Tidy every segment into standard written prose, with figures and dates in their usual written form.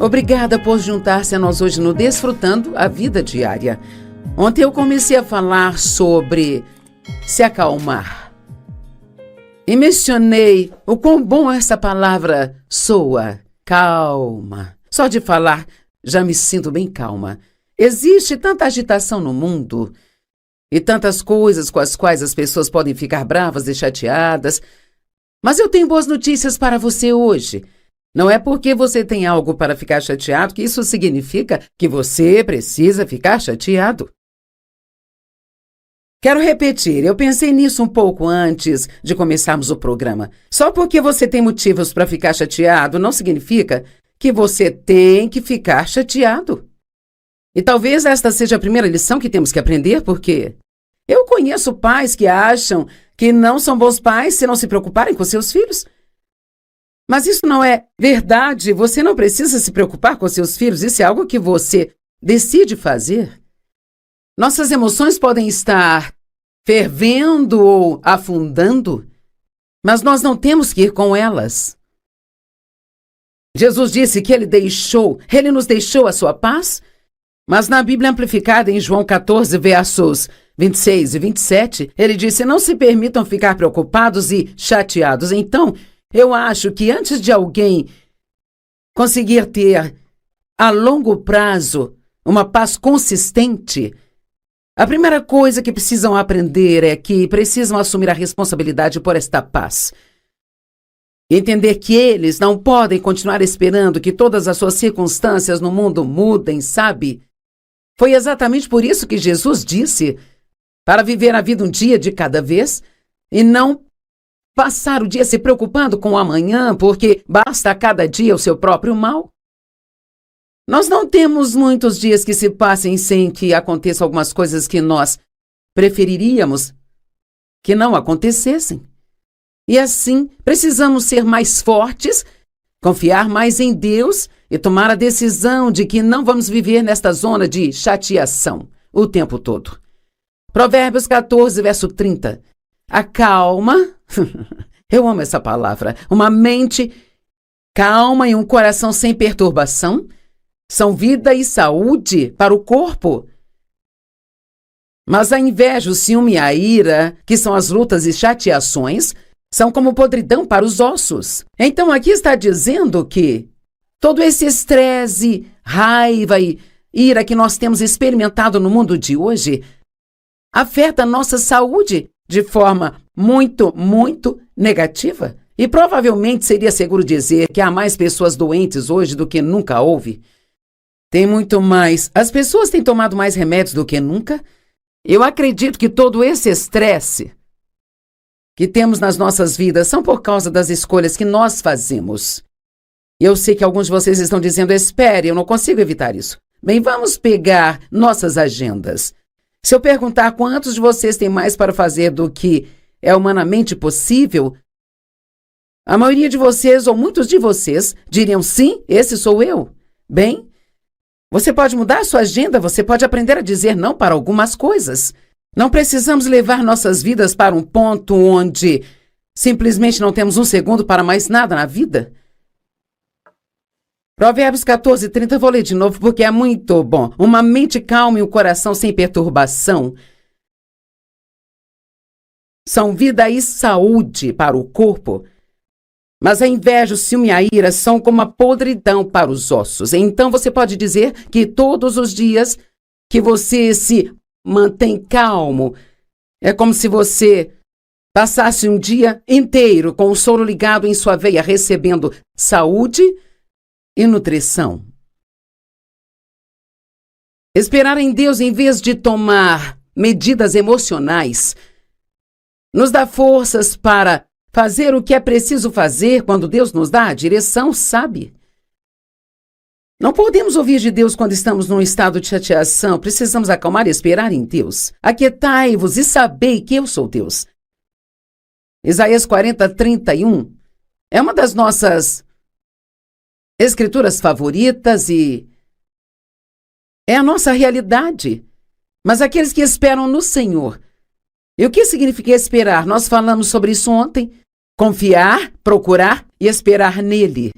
Obrigada por juntar-se a nós hoje no Desfrutando a Vida Diária. Ontem eu comecei a falar sobre se acalmar. E mencionei o quão bom essa palavra soa, calma. Só de falar já me sinto bem calma. Existe tanta agitação no mundo e tantas coisas com as quais as pessoas podem ficar bravas e chateadas. Mas eu tenho boas notícias para você hoje. Não é porque você tem algo para ficar chateado que isso significa que você precisa ficar chateado. Quero repetir, eu pensei nisso um pouco antes de começarmos o programa. Só porque você tem motivos para ficar chateado não significa que você tem que ficar chateado. E talvez esta seja a primeira lição que temos que aprender, porque eu conheço pais que acham que não são bons pais se não se preocuparem com seus filhos. Mas isso não é verdade. Você não precisa se preocupar com seus filhos. Isso é algo que você decide fazer. Nossas emoções podem estar fervendo ou afundando, mas nós não temos que ir com elas. Jesus disse que Ele nos deixou a sua paz, mas na Bíblia Amplificada, em João 14, versos 26 e 27, Ele disse: não se permitam ficar preocupados e chateados. Então, eu acho que antes de alguém conseguir ter, a longo prazo, uma paz consistente, a primeira coisa que precisam aprender é que precisam assumir a responsabilidade por esta paz. Entender que eles não podem continuar esperando que todas as suas circunstâncias no mundo mudem, sabe? Foi exatamente por isso que Jesus disse para viver a vida um dia de cada vez e não passar o dia se preocupando com o amanhã, porque basta a cada dia o seu próprio mal. Nós não temos muitos dias que se passem sem que aconteçam algumas coisas que nós preferiríamos que não acontecessem. E assim, precisamos ser mais fortes, confiar mais em Deus e tomar a decisão de que não vamos viver nesta zona de chateação o tempo todo. Provérbios 14, verso 30. A calma, eu amo essa palavra, uma mente calma e um coração sem perturbação são vida e saúde para o corpo. Mas a inveja, o ciúme e a ira, que são as lutas e chateações, são como podridão para os ossos. Então aqui está dizendo que todo esse estresse, raiva e ira que nós temos experimentado no mundo de hoje afeta a nossa saúde de forma muito, muito negativa. E provavelmente seria seguro dizer que há mais pessoas doentes hoje do que nunca houve. Tem muito mais. As pessoas têm tomado mais remédios do que nunca. Eu acredito que todo esse estresse que temos nas nossas vidas são por causa das escolhas que nós fazemos. Eu sei que alguns de vocês estão dizendo: espere, eu não consigo evitar isso. Bem, vamos pegar nossas agendas. Se eu perguntar quantos de vocês têm mais para fazer do que é humanamente possível, a maioria de vocês, ou muitos de vocês, diriam: sim, esse sou eu. Bem, você pode mudar a sua agenda, você pode aprender a dizer não para algumas coisas. Não precisamos levar nossas vidas para um ponto onde simplesmente não temos um segundo para mais nada na vida. Provérbios 14, 30, vou ler de novo porque é muito bom. Uma mente calma e um coração sem perturbação são vida e saúde para o corpo. Mas a inveja, o ciúme e a ira são como a podridão para os ossos. Então você pode dizer que todos os dias que você se mantém calmo, é como se você passasse um dia inteiro com o soro ligado em sua veia, recebendo saúde e nutrição. Esperar em Deus em vez de tomar medidas emocionais nos dá forças para fazer o que é preciso fazer quando Deus nos dá a direção, sabe? Não podemos ouvir de Deus quando estamos num estado de chateação. Precisamos acalmar e esperar em Deus. Aquietai-vos e sabei que eu sou Deus. Isaías 40, 31 é uma das nossas escrituras favoritas e é a nossa realidade. Mas aqueles que esperam no Senhor. E o que significa esperar? Nós falamos sobre isso ontem. Confiar, procurar e esperar nele.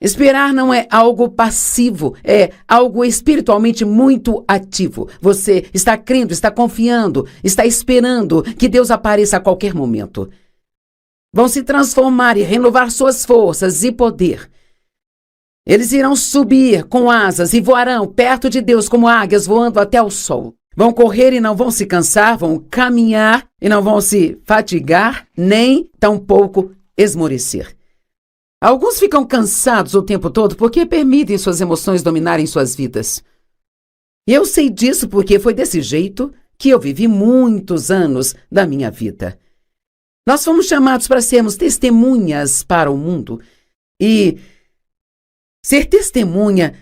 Esperar não é algo passivo, é algo espiritualmente muito ativo. Você está crendo, está confiando, está esperando que Deus apareça a qualquer momento. Vão se transformar e renovar suas forças e poder. Eles irão subir com asas e voarão perto de Deus como águias voando até o sol. Vão correr e não vão se cansar, vão caminhar e não vão se fatigar, nem tampouco esmorecer. Alguns ficam cansados o tempo todo porque permitem suas emoções dominarem suas vidas. E eu sei disso porque foi desse jeito que eu vivi muitos anos da minha vida. Nós fomos chamados para sermos testemunhas para o mundo. E ser testemunha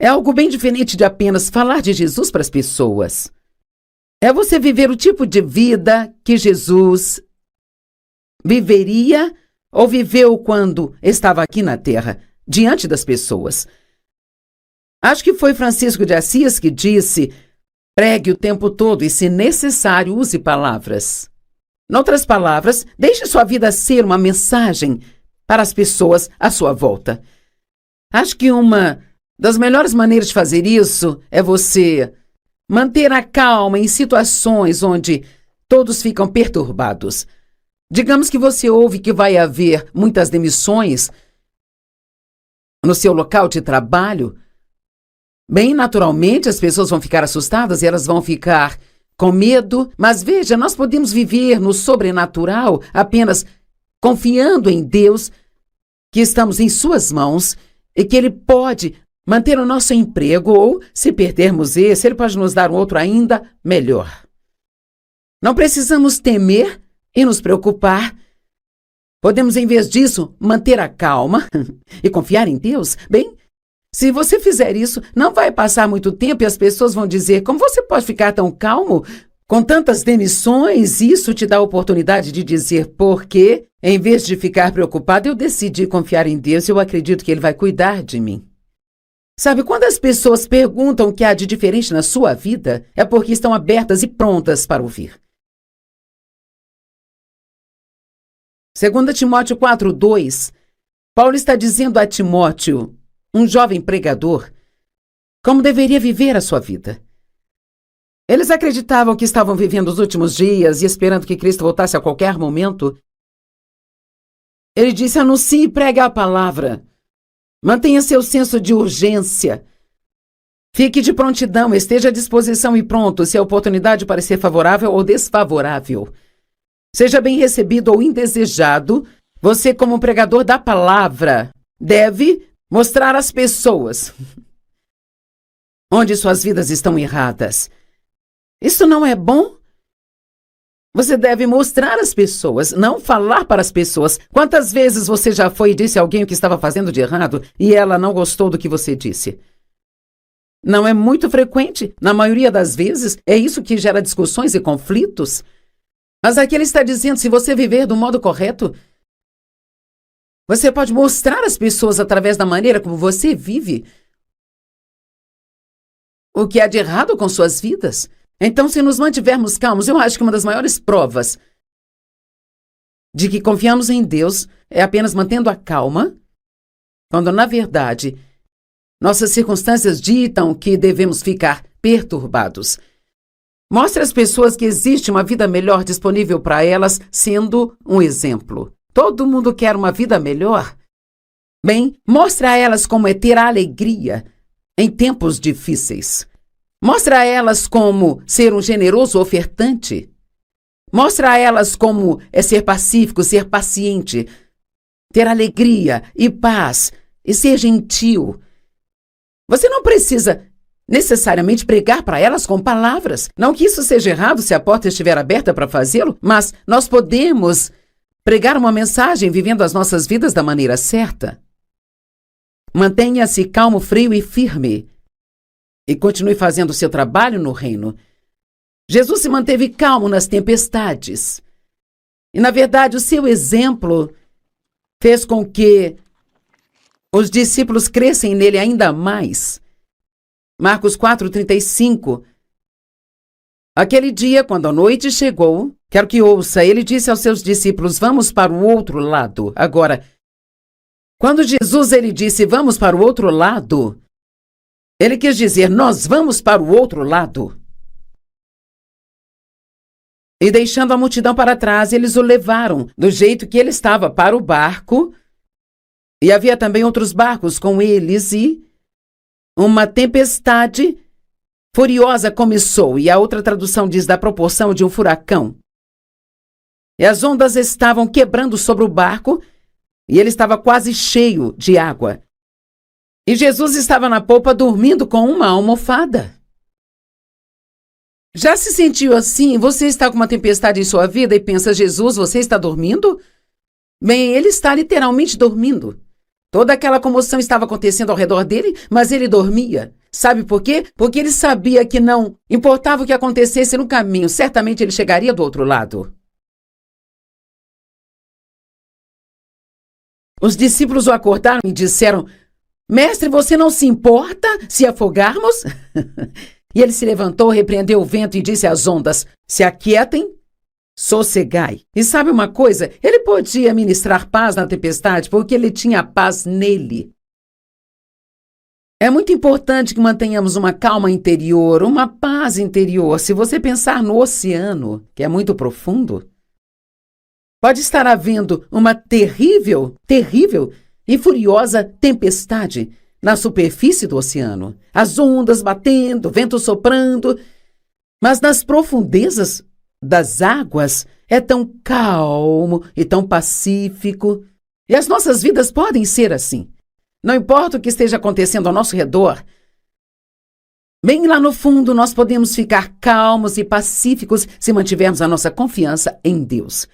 é algo bem diferente de apenas falar de Jesus para as pessoas. É você viver o tipo de vida que Jesus viveria ou viveu quando estava aqui na Terra, diante das pessoas. Acho que foi Francisco de Assis que disse: pregue o tempo todo e, se necessário, use palavras. Em outras palavras, deixe sua vida ser uma mensagem para as pessoas à sua volta. Acho que uma das melhores maneiras de fazer isso é você manter a calma em situações onde todos ficam perturbados. Digamos que você ouve que vai haver muitas demissões no seu local de trabalho. Bem naturalmente, as pessoas vão ficar assustadas e elas vão ficar com medo. Mas veja, nós podemos viver no sobrenatural apenas confiando em Deus, que estamos em suas mãos e que Ele pode manter o nosso emprego, ou, se perdermos esse, Ele pode nos dar um outro ainda melhor. Não precisamos temer e nos preocupar. Podemos, em vez disso, manter a calma e confiar em Deus. Bem, se você fizer isso, não vai passar muito tempo e as pessoas vão dizer: como você pode ficar tão calmo com tantas demissões? Isso te dá a oportunidade de dizer: porque, em vez de ficar preocupado, eu decidi confiar em Deus e eu acredito que Ele vai cuidar de mim. Sabe, quando as pessoas perguntam o que há de diferente na sua vida, é porque estão abertas e prontas para ouvir. 2 Timóteo 4:2, Paulo está dizendo a Timóteo, um jovem pregador, como deveria viver a sua vida. Eles acreditavam que estavam vivendo os últimos dias e esperando que Cristo voltasse a qualquer momento. Ele disse: anuncie e pregue a palavra. Mantenha seu senso de urgência. Fique de prontidão, esteja à disposição e pronto se a oportunidade parecer favorável ou desfavorável. Seja bem recebido ou indesejado, você, como pregador da palavra, deve mostrar às pessoas onde suas vidas estão erradas. Isso não é bom? Você deve mostrar às pessoas, não falar para as pessoas. Quantas vezes você já foi e disse a alguém o que estava fazendo de errado e ela não gostou do que você disse? Não é muito frequente. Na maioria das vezes, é isso que gera discussões e conflitos. Mas aqui ele está dizendo: se você viver do modo correto, você pode mostrar às pessoas, através da maneira como você vive, o que há de errado com suas vidas. Então, se nos mantivermos calmos, eu acho que uma das maiores provas de que confiamos em Deus é apenas mantendo a calma, quando, na verdade, nossas circunstâncias ditam que devemos ficar perturbados. Mostre às pessoas que existe uma vida melhor disponível para elas, sendo um exemplo. Todo mundo quer uma vida melhor? Bem, mostre a elas como é ter alegria em tempos difíceis. Mostre a elas como ser um generoso ofertante. Mostre a elas como é ser pacífico, ser paciente, ter alegria e paz e ser gentil. Você não precisa necessariamente pregar para elas com palavras. Não que isso seja errado se a porta estiver aberta para fazê-lo, mas nós podemos pregar uma mensagem vivendo as nossas vidas da maneira certa. Mantenha-se calmo, frio e firme e continue fazendo o seu trabalho no reino. Jesus se manteve calmo nas tempestades. E, na verdade, o seu exemplo fez com que os discípulos crescem nele ainda mais. Marcos 4:35. Aquele dia, quando a noite chegou, quero que ouça, ele disse aos seus discípulos: vamos para o outro lado. Agora, Quando Jesus ele disse, vamos para o outro lado, ele quis dizer, nós vamos para o outro lado. E deixando a multidão para trás, eles o levaram do jeito que ele estava para o barco. E havia também outros barcos com eles e uma tempestade furiosa começou. E a outra tradução diz da proporção de um furacão. E as ondas estavam quebrando sobre o barco e ele estava quase cheio de água. E Jesus estava na popa dormindo com uma almofada. Já se sentiu assim? Você está com uma tempestade em sua vida e pensa, Jesus, você está dormindo? Bem, ele está literalmente dormindo. Toda aquela comoção estava acontecendo ao redor dele, mas ele dormia. Sabe por quê? Porque ele sabia que não importava o que acontecesse no caminho, certamente ele chegaria do outro lado. Os discípulos o acordaram e disseram, Mestre, você não se importa se afogarmos? E ele se levantou, repreendeu o vento e disse às ondas, se aquietem, sossegai. E sabe uma coisa? Ele podia ministrar paz na tempestade porque ele tinha paz nele. É muito importante que mantenhamos uma calma interior, uma paz interior. Se você pensar no oceano, que é muito profundo, pode estar havendo uma terrível e furiosa tempestade na superfície do oceano. As ondas batendo, vento soprando. Mas nas profundezas das águas é tão calmo e tão pacífico. E as nossas vidas podem ser assim. Não importa o que esteja acontecendo ao nosso redor, bem lá no fundo nós podemos ficar calmos e pacíficos se mantivermos a nossa confiança em Deus.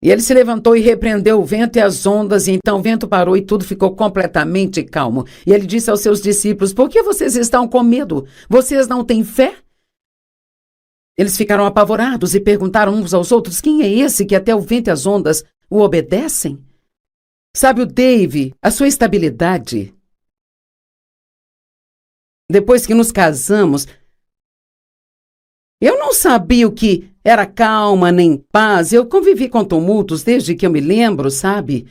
E ele se levantou e repreendeu o vento e as ondas, e então o vento parou e tudo ficou completamente calmo. E ele disse aos seus discípulos, por que vocês estão com medo? Vocês não têm fé? Eles ficaram apavorados e perguntaram uns aos outros, quem é esse que até o vento e as ondas o obedecem? Sabe o Dave, a sua estabilidade. Depois que nos casamos, eu não sabia o que era calma nem paz. Eu convivi com tumultos desde que eu me lembro, sabe?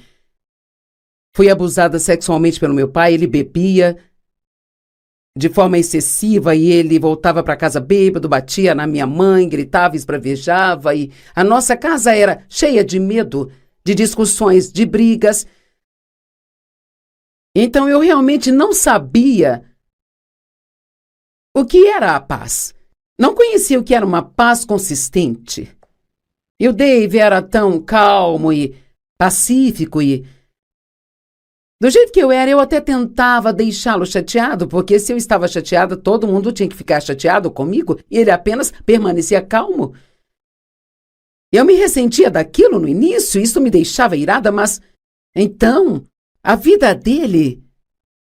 Fui abusada sexualmente pelo meu pai, ele bebia de forma excessiva e ele voltava para casa bêbado, batia na minha mãe, gritava, esbravejava e a nossa casa era cheia de medo, de discussões, de brigas. Então eu realmente não sabia o que era a paz. Não conhecia o que era uma paz consistente. E o Dave era tão calmo e pacífico e... Do jeito que eu era, eu até tentava deixá-lo chateado, porque se eu estava chateada, todo mundo tinha que ficar chateado comigo e ele apenas permanecia calmo. Eu me ressentia daquilo no início, isso me deixava irada, mas... Então, a vida dele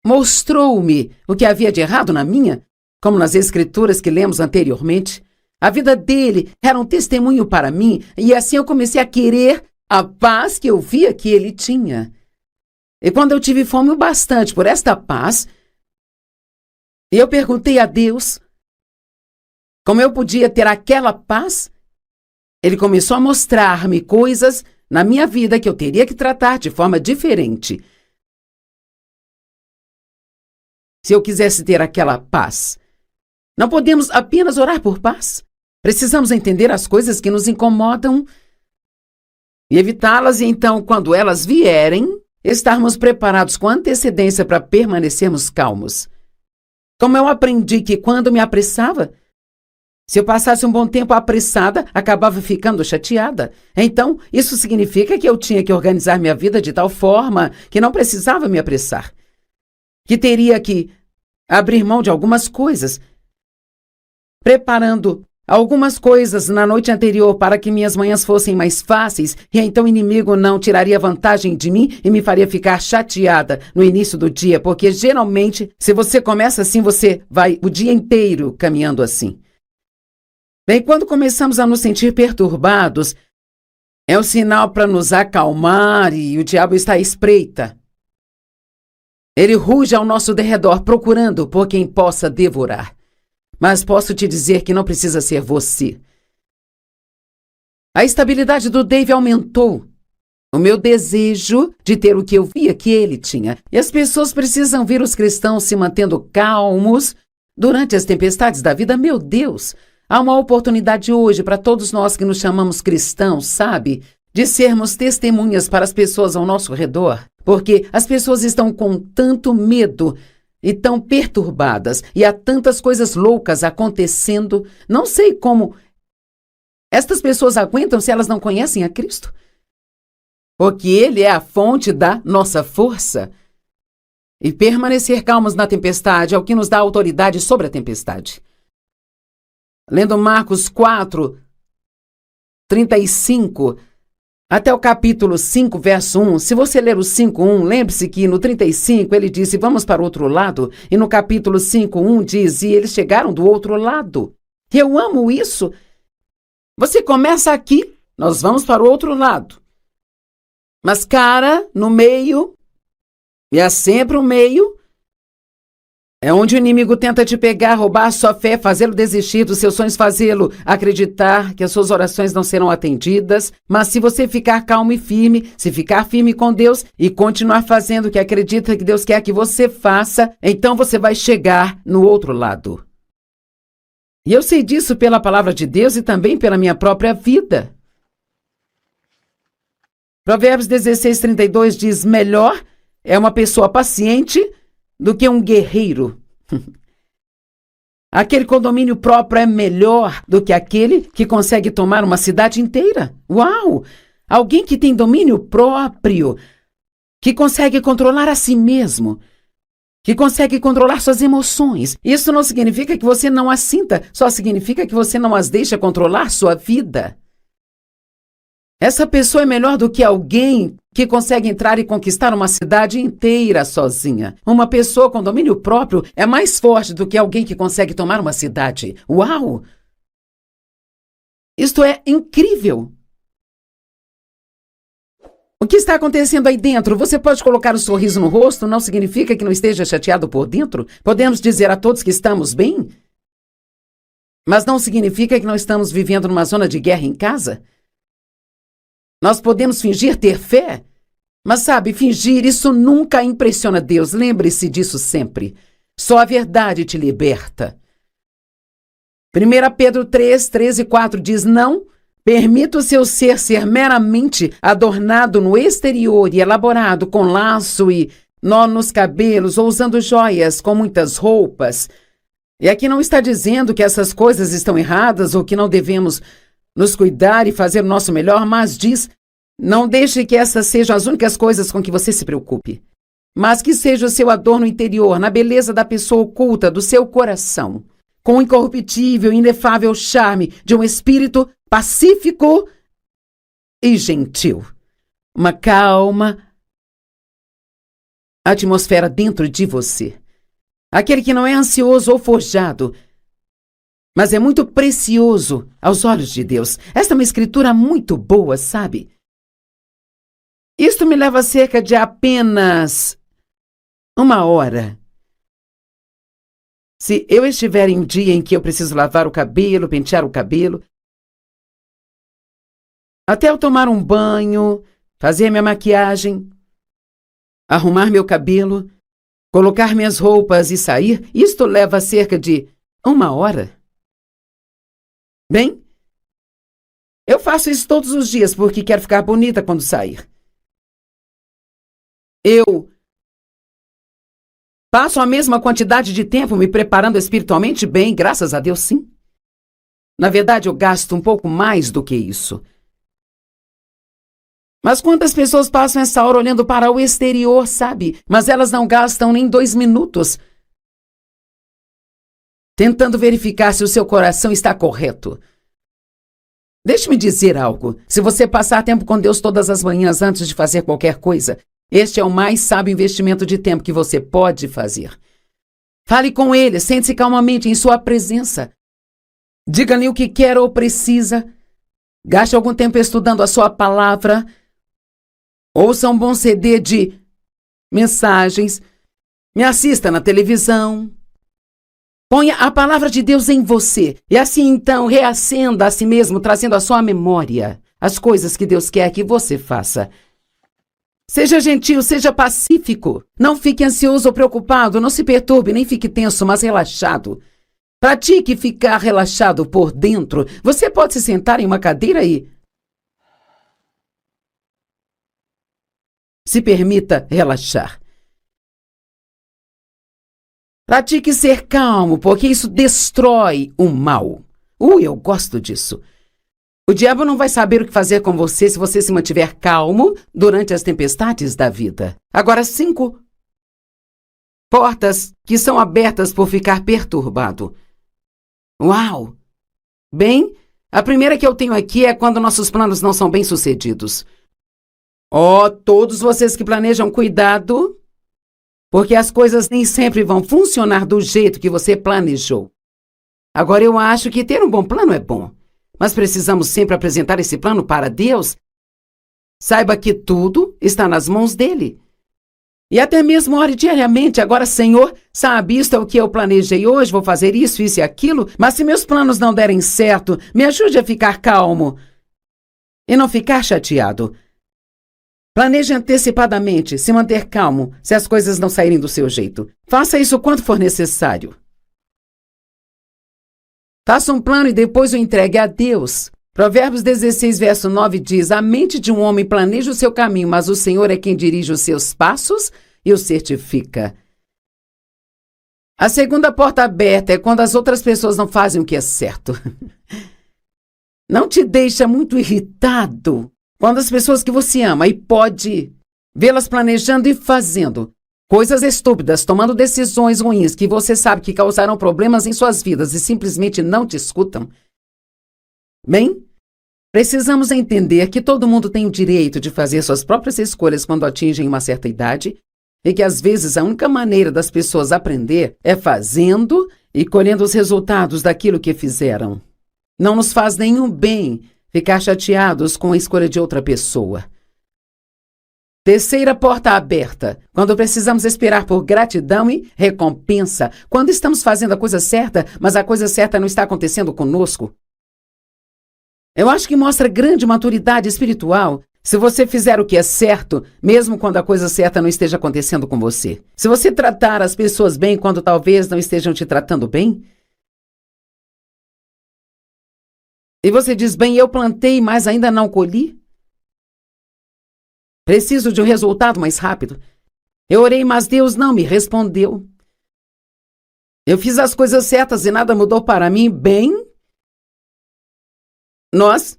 mostrou-me o que havia de errado na minha, como nas escrituras que lemos anteriormente. A vida dele era um testemunho para mim, e assim eu comecei a querer a paz que eu via que ele tinha. E quando eu tive fome o bastante por esta paz, eu perguntei a Deus como eu podia ter aquela paz. Ele começou a mostrar-me coisas na minha vida que eu teria que tratar de forma diferente. Se eu quisesse ter aquela paz, não podemos apenas orar por paz. Precisamos entender as coisas que nos incomodam e evitá-las, e então, quando elas vierem, estarmos preparados com antecedência para permanecermos calmos. Como eu aprendi que quando me apressava, se eu passasse um bom tempo apressada, acabava ficando chateada. Então, isso significa que eu tinha que organizar minha vida de tal forma que não precisava me apressar. Que teria que abrir mão de algumas coisas, preparando algumas coisas na noite anterior para que minhas manhãs fossem mais fáceis, e então o inimigo não tiraria vantagem de mim e me faria ficar chateada no início do dia, porque geralmente, se você começa assim, você vai o dia inteiro caminhando assim. Bem, quando começamos a nos sentir perturbados, é um sinal para nos acalmar e o diabo está à espreita. Ele ruge ao nosso derredor procurando por quem possa devorar. Mas posso te dizer que não precisa ser você. A estabilidade do Dave aumentou. o meu desejo de ter o que eu via que ele tinha. E as pessoas precisam ver os cristãos se mantendo calmos durante as tempestades da vida. Meu Deus, há uma oportunidade hoje para todos nós que nos chamamos cristãos, sabe? De sermos testemunhas para as pessoas ao nosso redor. Porque as pessoas estão com tanto medo e tão perturbadas. E há tantas coisas loucas acontecendo. Não sei como estas pessoas aguentam se elas não conhecem a Cristo. Porque Ele é a fonte da nossa força. E permanecer calmos na tempestade é o que nos dá autoridade sobre a tempestade. Lendo Marcos 4, 35, até o capítulo 5, verso 1, se você ler o 5:1, lembre-se que no 35 ele disse, vamos para o outro lado, e no capítulo 5:1 diz, e eles chegaram do outro lado. Eu amo isso. Você começa aqui, nós vamos para o outro lado. Mas, cara, no meio, e é sempre o meio, é onde o inimigo tenta te pegar, roubar a sua fé, fazê-lo desistir dos seus sonhos, fazê-lo acreditar que as suas orações não serão atendidas. Mas se você ficar calmo e firme, se ficar firme com Deus e continuar fazendo o que acredita que Deus quer que você faça, então você vai chegar no outro lado. E eu sei disso pela palavra de Deus e também pela minha própria vida. Provérbios 16:32 diz, melhor é uma pessoa paciente do que um guerreiro. Aquele com domínio próprio é melhor do que aquele que consegue tomar uma cidade inteira. Uau! Alguém que tem domínio próprio, que consegue controlar a si mesmo, que consegue controlar suas emoções. Isso não significa que você não as sinta, só significa que você não as deixa controlar sua vida. Essa pessoa é melhor do que alguém que consegue entrar e conquistar uma cidade inteira sozinha. Uma pessoa com domínio próprio é mais forte do que alguém que consegue tomar uma cidade. Uau! Isto é incrível! O que está acontecendo aí dentro? Você pode colocar um sorriso no rosto, não significa que não esteja chateado por dentro? Podemos dizer a todos que estamos bem? Mas não significa que não estamos vivendo numa zona de guerra em casa? Nós podemos fingir ter fé, mas sabe, fingir, isso nunca impressiona Deus. Lembre-se disso sempre. Só a verdade te liberta. 1 Pedro 3, 13 e 4 diz, não permita o seu ser meramente adornado no exterior e elaborado com laço e nó nos cabelos ou usando joias com muitas roupas. E aqui não está dizendo que essas coisas estão erradas ou que não devemos nos cuidar e fazer o nosso melhor, mas diz, não deixe que essas sejam as únicas coisas com que você se preocupe, mas que seja o seu adorno interior, na beleza da pessoa oculta do seu coração, com o incorruptível e inefável charme de um espírito pacífico e gentil. Uma calma atmosfera dentro de você. Aquele que não é ansioso ou forjado, mas é muito precioso aos olhos de Deus. Esta é uma escritura muito boa, sabe? Isto me leva cerca de apenas 1 hora. Se eu estiver em um dia em que eu preciso lavar o cabelo, pentear o cabelo, até eu tomar um banho, fazer minha maquiagem, arrumar meu cabelo, colocar minhas roupas e sair, isto leva cerca de 1 hora. Bem, eu faço isso todos os dias porque quero ficar bonita quando sair. Eu passo a mesma quantidade de tempo me preparando espiritualmente bem, graças a Deus, sim. Na verdade, eu gasto um pouco mais do que isso. Mas quantas pessoas passam essa hora olhando para o exterior, sabe? Mas elas não gastam nem 2 minutos tentando verificar se o seu coração está correto. Deixe-me dizer algo. Se você passar tempo com Deus todas as manhãs antes de fazer qualquer coisa, este é o mais sábio investimento de tempo que você pode fazer. Fale com Ele, sente-se calmamente em sua presença. Diga-lhe o que quer ou precisa. Gaste algum tempo estudando a sua palavra. Ouça um bom CD de mensagens. Me assista na televisão. Ponha a palavra de Deus em você. E assim então reacenda a si mesmo, trazendo à sua memória as coisas que Deus quer que você faça. Seja gentil, seja pacífico. Não fique ansioso ou preocupado, não se perturbe, nem fique tenso, mas relaxado. Pratique ficar relaxado por dentro. Você pode se sentar em uma cadeira e se permita relaxar. Pratique ser calmo, porque isso destrói o mal. Eu gosto disso. O diabo não vai saber o que fazer com você se você se mantiver calmo durante as tempestades da vida. Agora, 5 portas que são abertas por ficar perturbado. Uau! Bem, a primeira que eu tenho aqui é quando nossos planos não são bem-sucedidos. Todos vocês que planejam, cuidado, porque as coisas nem sempre vão funcionar do jeito que você planejou. Agora, eu acho que ter um bom plano é bom, mas precisamos sempre apresentar esse plano para Deus. Saiba que tudo está nas mãos dele. E até mesmo ore diariamente. Agora, Senhor, sabe, isto é o que eu planejei hoje, vou fazer isso e aquilo, mas se meus planos não derem certo, me ajude a ficar calmo e não ficar chateado. Planeje antecipadamente, se manter calmo, se as coisas não saírem do seu jeito. Faça isso quanto for necessário. Faça um plano e depois o entregue a Deus. Provérbios 16, verso 9 diz: a mente de um homem planeja o seu caminho, mas o Senhor é quem dirige os seus passos e o certifica. A segunda porta aberta é quando as outras pessoas não fazem o que é certo. Não te deixa muito irritado quando as pessoas que você ama e pode vê-las planejando e fazendo coisas estúpidas, tomando decisões ruins que você sabe que causarão problemas em suas vidas e simplesmente não te escutam? Bem, precisamos entender que todo mundo tem o direito de fazer suas próprias escolhas quando atingem uma certa idade e que às vezes a única maneira das pessoas aprender é fazendo e colhendo os resultados daquilo que fizeram. Não nos faz nenhum bem ficar chateados com a escolha de outra pessoa. Terceira porta aberta, quando precisamos esperar por gratidão e recompensa, quando estamos fazendo a coisa certa, mas a coisa certa não está acontecendo conosco. Eu acho que mostra grande maturidade espiritual se você fizer o que é certo, mesmo quando a coisa certa não esteja acontecendo com você. Se você tratar as pessoas bem quando talvez não estejam te tratando bem. E você diz: bem, eu plantei, mas ainda não colhi. Preciso de um resultado mais rápido. Eu orei, mas Deus não me respondeu. Eu fiz as coisas certas e nada mudou para mim. Bem, nós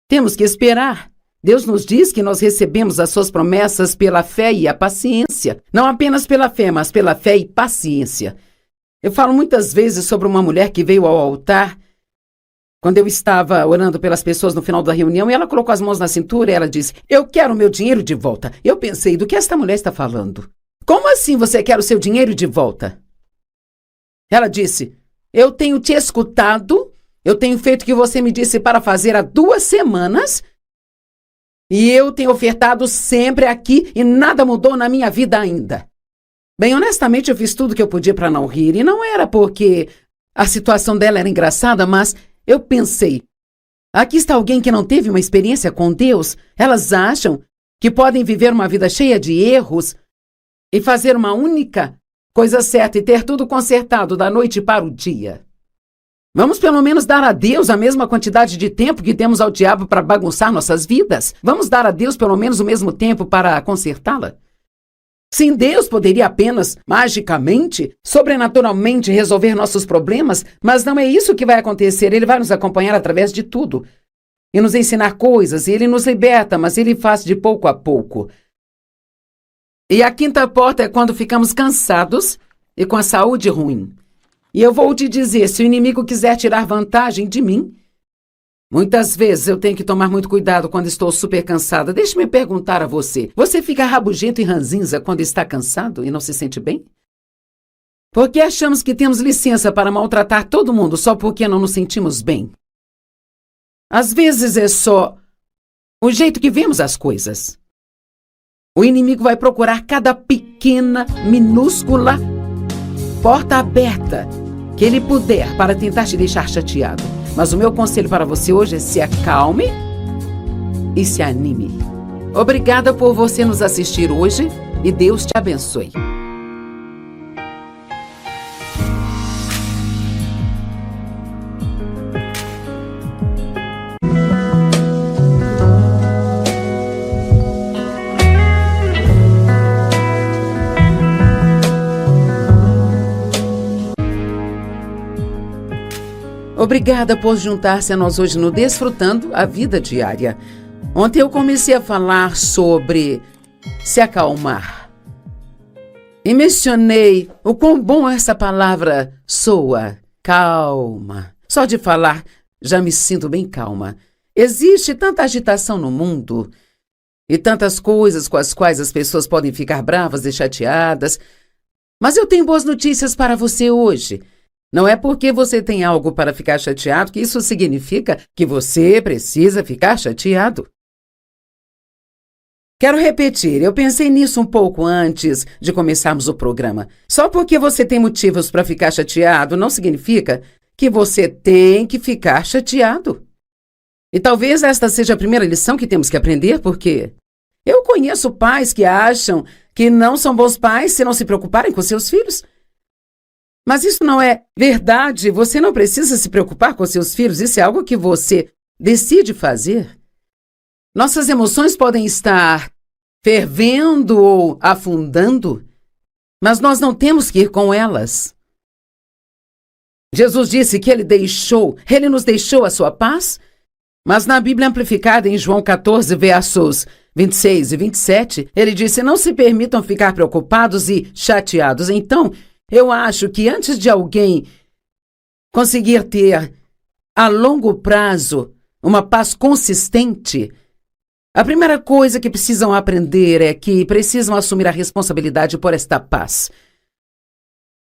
temos que esperar. Deus nos diz que nós recebemos as suas promessas pela fé e a paciência. Não apenas pela fé, mas pela fé e paciência. Eu falo muitas vezes sobre uma mulher que veio ao altar quando eu estava orando pelas pessoas no final da reunião, e ela colocou as mãos na cintura e ela disse: eu quero o meu dinheiro de volta. Eu pensei: do que esta mulher está falando? Como assim você quer o seu dinheiro de volta? Ela disse: eu tenho te escutado, eu tenho feito o que você me disse para fazer há 2 semanas, e eu tenho ofertado sempre aqui e nada mudou na minha vida ainda. Bem, honestamente, eu fiz tudo o que eu podia para não rir, e não era porque a situação dela era engraçada, mas eu pensei: aqui está alguém que não teve uma experiência com Deus. Elas acham que podem viver uma vida cheia de erros e fazer uma única coisa certa e ter tudo consertado da noite para o dia. Vamos pelo menos dar a Deus a mesma quantidade de tempo que demos ao diabo para bagunçar nossas vidas? Vamos dar a Deus pelo menos o mesmo tempo para consertá-la? Sim, Deus poderia apenas, magicamente, sobrenaturalmente resolver nossos problemas, mas não é isso que vai acontecer. Ele vai nos acompanhar através de tudo e nos ensinar coisas, e Ele nos liberta, mas Ele faz de pouco a pouco. E a quinta porta é quando ficamos cansados e com a saúde ruim. E eu vou te dizer, se o inimigo quiser tirar vantagem de mim, muitas vezes eu tenho que tomar muito cuidado quando estou super cansada. Deixe-me perguntar a você: você fica rabugento e ranzinza quando está cansado e não se sente bem? Por que achamos que temos licença para maltratar todo mundo só porque não nos sentimos bem? Às vezes é só o jeito que vemos as coisas. O inimigo vai procurar cada pequena, minúscula porta aberta que ele puder para tentar te deixar chateado. Mas o meu conselho para você hoje é: se acalme e se anime. Obrigada por você nos assistir hoje e Deus te abençoe. Obrigada por juntar-se a nós hoje no Desfrutando a Vida Diária. Ontem eu comecei a falar sobre se acalmar. E mencionei o quão bom essa palavra soa, calma. Só de falar já me sinto bem calma. Existe tanta agitação no mundo e tantas coisas com as quais as pessoas podem ficar bravas e chateadas. Mas eu tenho boas notícias para você hoje. Não é porque você tem algo para ficar chateado que isso significa que você precisa ficar chateado. Quero repetir, eu pensei nisso um pouco antes de começarmos o programa. Só porque você tem motivos para ficar chateado não significa que você tem que ficar chateado. E talvez esta seja a primeira lição que temos que aprender, porque eu conheço pais que acham que não são bons pais se não se preocuparem com seus filhos. Mas isso não é verdade. Você não precisa se preocupar com seus filhos. Isso é algo que você decide fazer. Nossas emoções podem estar fervendo ou afundando, mas nós não temos que ir com elas. Jesus disse que Ele nos deixou a sua paz, mas na Bíblia Amplificada, em João 14, versos 26 e 27, ele disse: não se permitam ficar preocupados e chateados. Então, eu acho que antes de alguém conseguir ter, a longo prazo, uma paz consistente, a primeira coisa que precisam aprender é que precisam assumir a responsabilidade por esta paz.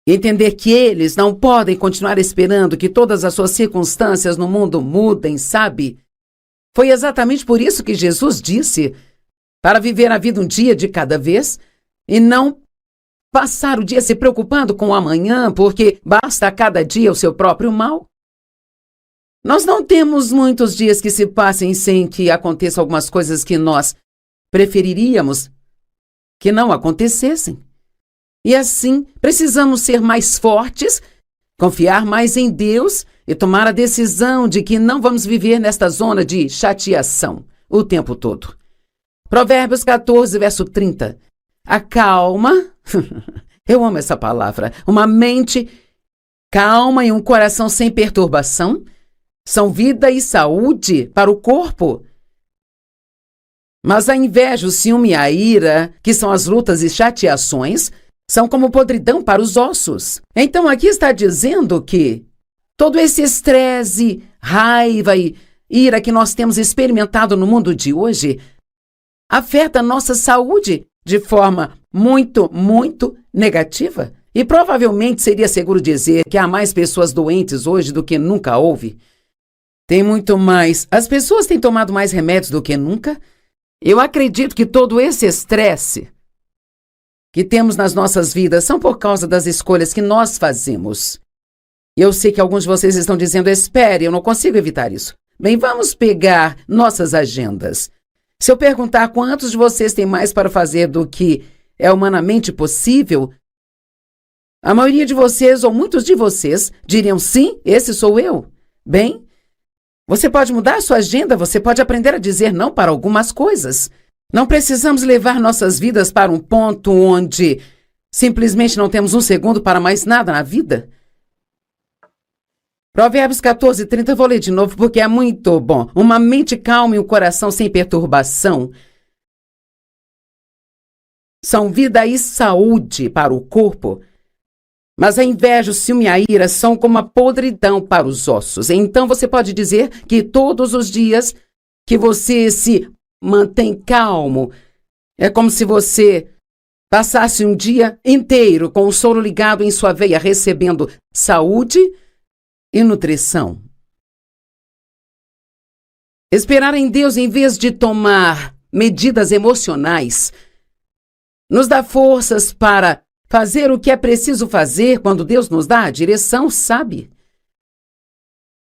E entender que eles não podem continuar esperando que todas as suas circunstâncias no mundo mudem, sabe? Foi exatamente por isso que Jesus disse para viver a vida um dia de cada vez e não passar o dia se preocupando com o amanhã, porque basta a cada dia o seu próprio mal. Nós não temos muitos dias que se passem sem que aconteçam algumas coisas que nós preferiríamos que não acontecessem. E assim, precisamos ser mais fortes, confiar mais em Deus e tomar a decisão de que não vamos viver nesta zona de chateação o tempo todo. Provérbios 14, verso 30. A calma, eu amo essa palavra, uma mente calma e um coração sem perturbação são vida e saúde para o corpo. Mas a inveja, o ciúme e a ira, que são as lutas e chateações, são como podridão para os ossos. Então aqui está dizendo que todo esse estresse, raiva e ira que nós temos experimentado no mundo de hoje afeta a nossa saúde de forma muito, muito negativa. E provavelmente seria seguro dizer que há mais pessoas doentes hoje do que nunca houve. Tem muito mais. As pessoas têm tomado mais remédios do que nunca. Eu acredito que todo esse estresse que temos nas nossas vidas são por causa das escolhas que nós fazemos. E eu sei que alguns de vocês estão dizendo: espere, eu não consigo evitar isso. Bem, vamos pegar nossas agendas. Se eu perguntar quantos de vocês têm mais para fazer do que é humanamente possível, a maioria de vocês, ou muitos de vocês, diriam: sim, esse sou eu. Bem, você pode mudar a sua agenda, você pode aprender a dizer não para algumas coisas. Não precisamos levar nossas vidas para um ponto onde simplesmente não temos um segundo para mais nada na vida. Provérbios 14, 30, vou ler de novo porque é muito bom. Uma mente calma e um coração sem perturbação são vida e saúde para o corpo, mas a inveja, o ciúme e a ira são como a podridão para os ossos. Então você pode dizer que todos os dias que você se mantém calmo, é como se você passasse um dia inteiro com o soro ligado em sua veia, recebendo saúde e nutrição. Esperar em Deus em vez de tomar medidas emocionais nos dá forças para fazer o que é preciso fazer quando Deus nos dá a direção, sabe?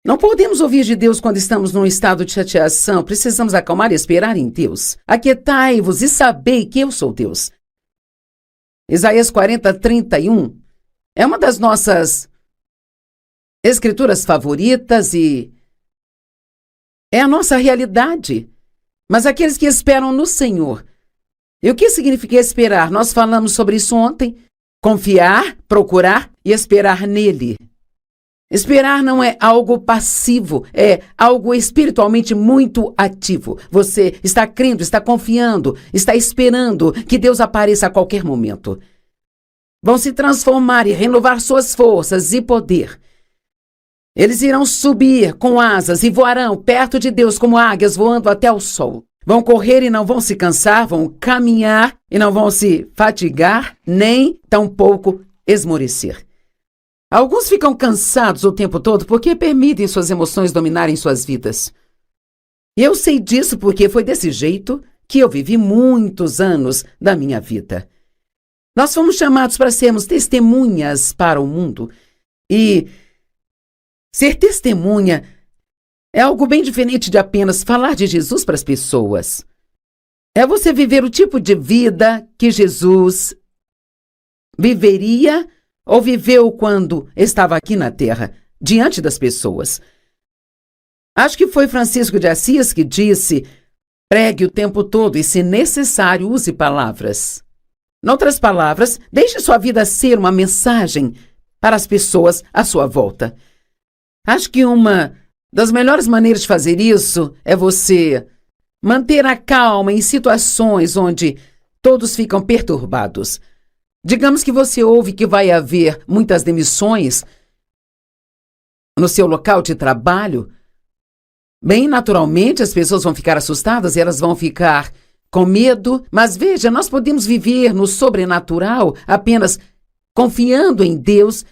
Não podemos ouvir de Deus quando estamos num estado de chateação. Precisamos acalmar e esperar em Deus. Aquietai-vos e sabei que eu sou Deus. Isaías 40:31 é uma das nossas escrituras favoritas e é a nossa realidade. Mas aqueles que esperam no Senhor. E o que significa esperar? Nós falamos sobre isso ontem. Confiar, procurar e esperar nele. Esperar não é algo passivo, é algo espiritualmente muito ativo. Você está crendo, está confiando, está esperando que Deus apareça a qualquer momento. Vão se transformar e renovar suas forças e poder. Eles irão subir com asas e voarão perto de Deus como águias voando até o sol. Vão correr e não vão se cansar, vão caminhar e não vão se fatigar, nem tampouco esmorecer. Alguns ficam cansados o tempo todo porque permitem suas emoções dominarem suas vidas. E eu sei disso porque foi desse jeito que eu vivi muitos anos da minha vida. Nós fomos chamados para sermos testemunhas para o mundo. E ser testemunha é algo bem diferente de apenas falar de Jesus para as pessoas. É você viver o tipo de vida que Jesus viveria ou viveu quando estava aqui na Terra, diante das pessoas. Acho que foi Francisco de Assis que disse: pregue o tempo todo e, se necessário, use palavras. Em outras palavras, deixe sua vida ser uma mensagem para as pessoas à sua volta. Acho que uma das melhores maneiras de fazer isso é você manter a calma em situações onde todos ficam perturbados. Digamos que você ouve que vai haver muitas demissões no seu local de trabalho. Bem naturalmente, as pessoas vão ficar assustadas e elas vão ficar com medo. Mas veja, nós podemos viver no sobrenatural apenas confiando em Deus,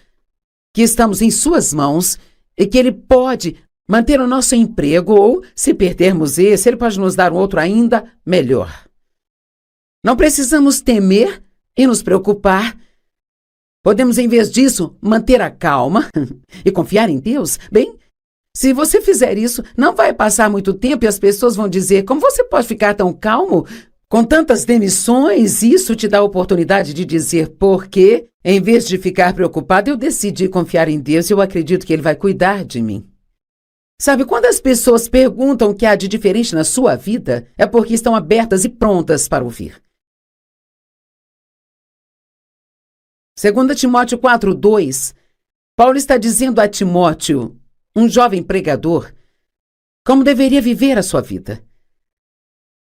que estamos em suas mãos e que Ele pode manter o nosso emprego ou, se perdermos esse, Ele pode nos dar um outro ainda melhor. Não precisamos temer e nos preocupar. Podemos, em vez disso, manter a calma e confiar em Deus. Bem, se você fizer isso, não vai passar muito tempo e as pessoas vão dizer: como você pode ficar tão calmo com tantas demissões? Isso te dá a oportunidade de dizer: porque, em vez de ficar preocupado, eu decidi confiar em Deus e eu acredito que Ele vai cuidar de mim. Sabe, quando as pessoas perguntam o que há de diferente na sua vida, é porque estão abertas e prontas para ouvir. 2 Timóteo 4:2, Paulo está dizendo a Timóteo, um jovem pregador, como deveria viver a sua vida.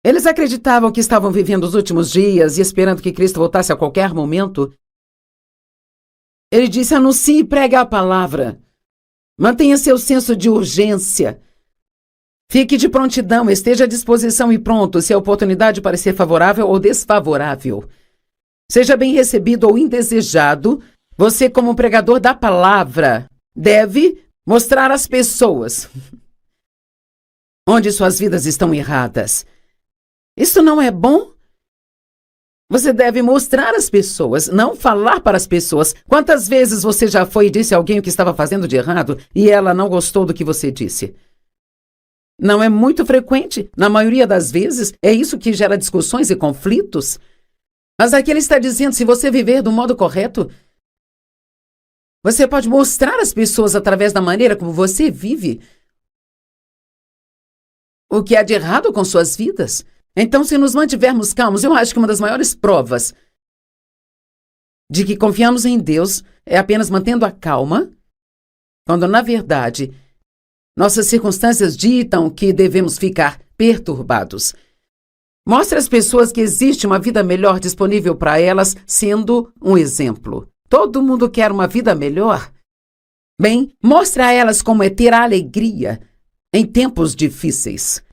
Eles acreditavam que estavam vivendo os últimos dias e esperando que Cristo voltasse a qualquer momento. Ele disse: anuncie e pregue a palavra. Mantenha seu senso de urgência. Fique de prontidão, esteja à disposição e pronto se a oportunidade parecer favorável ou desfavorável. Seja bem recebido ou indesejado, você, como pregador da palavra, deve mostrar às pessoas onde suas vidas estão erradas. Isso não é bom? Você deve mostrar às pessoas, não falar para as pessoas. Quantas vezes você já foi e disse a alguém o que estava fazendo de errado e ela não gostou do que você disse? Não é muito frequente. Na maioria das vezes, é isso que gera discussões e conflitos. Mas aqui ele está dizendo: se você viver do modo correto, você pode mostrar às pessoas, através da maneira como você vive, o que há de errado com suas vidas. Então, se nos mantivermos calmos, eu acho que uma das maiores provas de que confiamos em Deus é apenas mantendo a calma, quando, na verdade, nossas circunstâncias ditam que devemos ficar perturbados. Mostre às pessoas que existe uma vida melhor disponível para elas, sendo um exemplo. Todo mundo quer uma vida melhor. Bem, mostre a elas como é ter a alegria em tempos difíceis.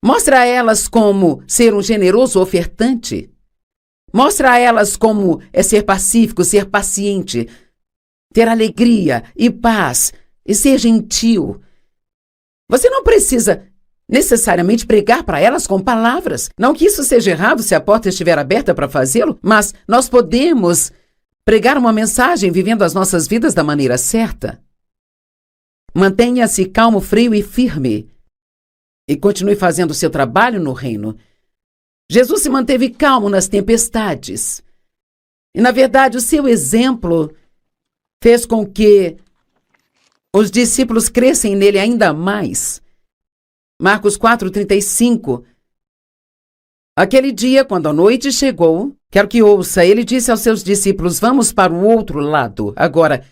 Mostre a elas como ser um generoso ofertante. Mostre a elas como é ser pacífico, ser paciente, ter alegria e paz e ser gentil. Você não precisa necessariamente pregar para elas com palavras. Não que isso seja errado se a porta estiver aberta para fazê-lo, mas nós podemos pregar uma mensagem vivendo as nossas vidas da maneira certa. Mantenha-se calmo, frio e firme. E continue fazendo o seu trabalho no reino. Jesus se manteve calmo nas tempestades. E, na verdade, o seu exemplo fez com que os discípulos crescem nele ainda mais. Marcos 4:35. Aquele dia, quando a noite chegou, quero que ouça, ele disse aos seus discípulos, vamos para o outro lado. Agora,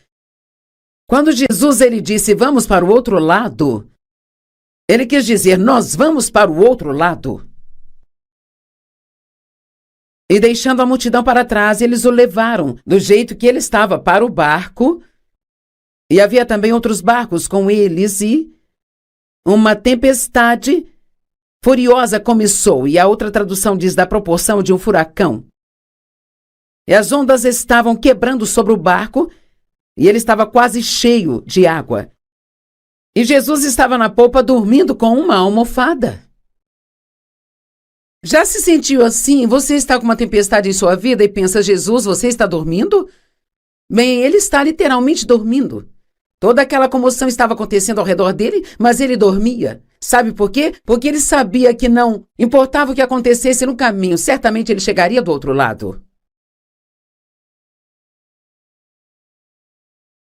quando Jesus ele disse, vamos para o outro lado, ele quis dizer, nós vamos para o outro lado. E deixando a multidão para trás, eles o levaram, do jeito que ele estava, para o barco. E havia também outros barcos com eles e uma tempestade furiosa começou. E a outra tradução diz da proporção de um furacão. E as ondas estavam quebrando sobre o barco e ele estava quase cheio de água. E Jesus estava na popa dormindo com uma almofada. Já se sentiu assim? Você está com uma tempestade em sua vida e pensa, Jesus, você está dormindo? Bem, ele está literalmente dormindo. Toda aquela comoção estava acontecendo ao redor dele, mas ele dormia. Sabe por quê? Porque ele sabia que não importava o que acontecesse no caminho, certamente ele chegaria do outro lado.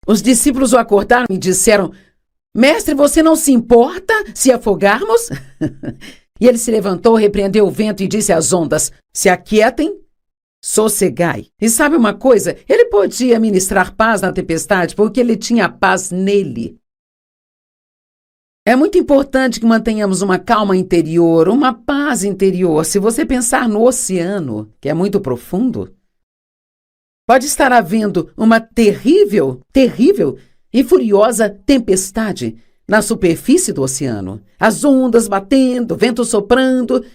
Os discípulos o acordaram e disseram, mestre, você não se importa se afogarmos? E ele se levantou, repreendeu o vento e disse às ondas, se aquietem, sossegai. E sabe uma coisa? Ele podia ministrar paz na tempestade porque ele tinha paz nele. É muito importante que mantenhamos uma calma interior, uma paz interior. Se você pensar no oceano, que é muito profundo, pode estar havendo uma terrível e furiosa tempestade na superfície do oceano. As ondas batendo, vento soprando.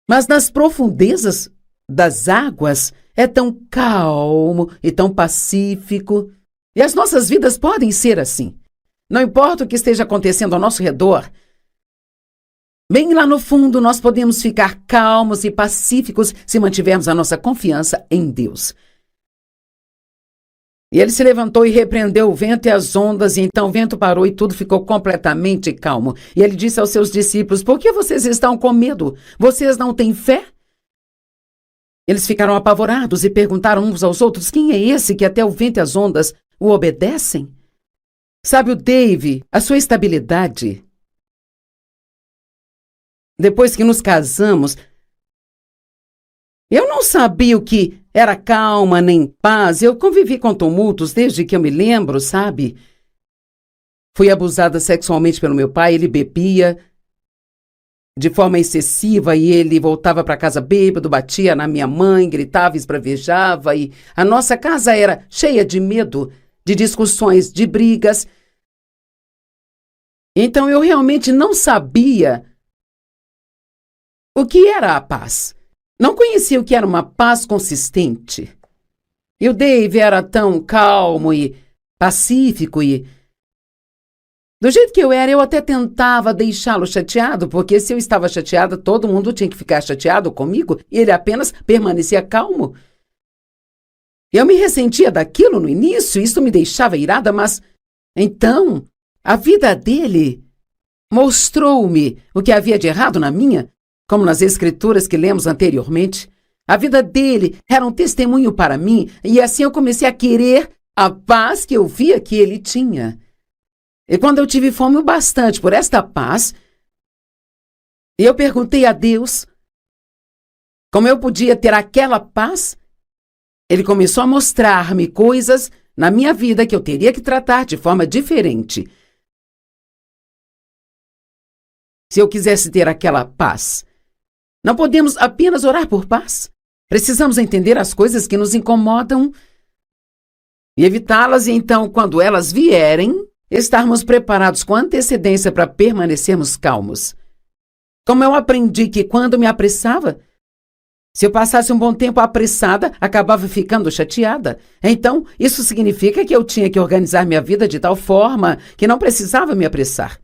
Mas nas profundezas das águas é tão calmo e tão pacífico. E as nossas vidas podem ser assim. Não importa o que esteja acontecendo ao nosso redor, bem lá no fundo nós podemos ficar calmos e pacíficos se mantivermos a nossa confiança em Deus. E ele se levantou e repreendeu o vento e as ondas, e então o vento parou e tudo ficou completamente calmo. E ele disse aos seus discípulos, por que vocês estão com medo? Vocês não têm fé? Eles ficaram apavorados e perguntaram uns aos outros, quem é esse que até o vento e as ondas o obedecem? Sabe, o Dave, a sua estabilidade. Depois que nos casamos, eu não sabia o que era calma nem paz. Eu convivi com tumultos desde que eu me lembro, sabe? Fui abusada sexualmente pelo meu pai, ele bebia de forma excessiva e ele voltava para casa bêbado, batia na minha mãe, gritava, esbravejava e a nossa casa era cheia de medo, de discussões, de brigas. Então eu realmente não sabia o que era a paz. Não conhecia o que era uma paz consistente. E o Dave era tão calmo e pacífico e... Do jeito que eu era, eu até tentava deixá-lo chateado, porque se eu estava chateada, todo mundo tinha que ficar chateado comigo e ele apenas permanecia calmo. Eu me ressentia daquilo no início, isso me deixava irada, mas... Então, a vida dele mostrou-me o que havia de errado na minha, como nas escrituras que lemos anteriormente. A vida dele era um testemunho para mim, e assim eu comecei a querer a paz que eu via que ele tinha. E quando eu tive fome o bastante por esta paz, eu perguntei a Deus como eu podia ter aquela paz. Ele começou a mostrar-me coisas na minha vida que eu teria que tratar de forma diferente. Se eu quisesse ter aquela paz, não podemos apenas orar por paz. Precisamos entender as coisas que nos incomodam e evitá-las, e então, quando elas vierem, estarmos preparados com antecedência para permanecermos calmos. Como eu aprendi que quando me apressava, se eu passasse um bom tempo apressada, acabava ficando chateada. Então, isso significa que eu tinha que organizar minha vida de tal forma que não precisava me apressar.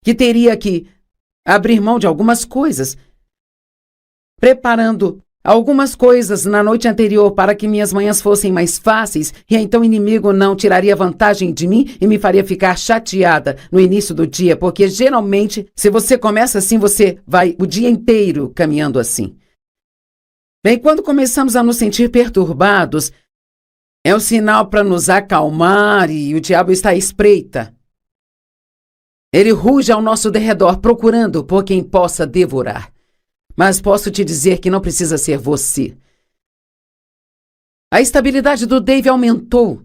Que teria que abrir mão de algumas coisas, preparando algumas coisas na noite anterior para que minhas manhãs fossem mais fáceis, e então o inimigo não tiraria vantagem de mim e me faria ficar chateada no início do dia, porque geralmente, se você começa assim, você vai o dia inteiro caminhando assim. Bem, quando começamos a nos sentir perturbados, é um sinal para nos acalmar e o diabo está à espreita. Ele ruge ao nosso derredor, procurando por quem possa devorar. Mas posso te dizer que não precisa ser você. A estabilidade do Dave aumentou.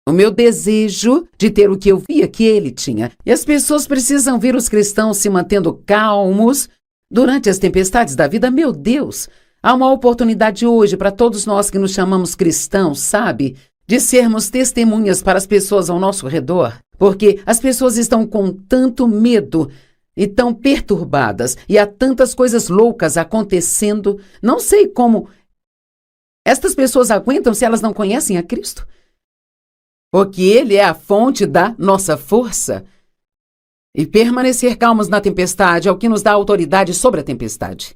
O meu desejo de ter o que eu via que ele tinha. E as pessoas precisam ver os cristãos se mantendo calmos durante as tempestades da vida. Meu Deus! Há uma oportunidade hoje para todos nós que nos chamamos cristãos, sabe? De sermos testemunhas para as pessoas ao nosso redor. Porque as pessoas estão com tanto medo e tão perturbadas. E há tantas coisas loucas acontecendo. Não sei como estas pessoas aguentam se elas não conhecem a Cristo. Porque Ele é a fonte da nossa força. E permanecer calmos na tempestade é o que nos dá autoridade sobre a tempestade.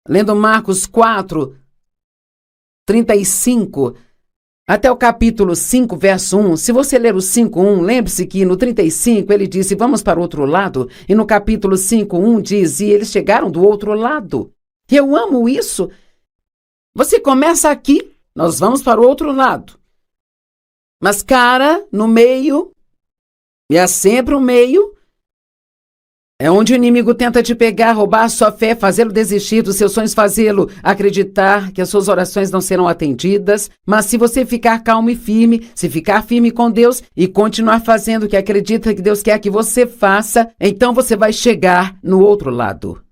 Lendo Marcos 4, 35, até o capítulo 5, verso 1. Se você ler o 5:1, lembre-se que no 35 ele disse, vamos para o outro lado. E no capítulo 5:1 diz, e eles chegaram do outro lado. E eu amo isso. Você começa aqui, nós vamos para o outro lado. Mas, cara, no meio, e há sempre um meio, é onde o inimigo tenta te pegar, roubar a sua fé, fazê-lo desistir dos seus sonhos, fazê-lo acreditar que as suas orações não serão atendidas. Mas se você ficar calmo e firme, se ficar firme com Deus e continuar fazendo o que acredita que Deus quer que você faça, então você vai chegar no outro lado.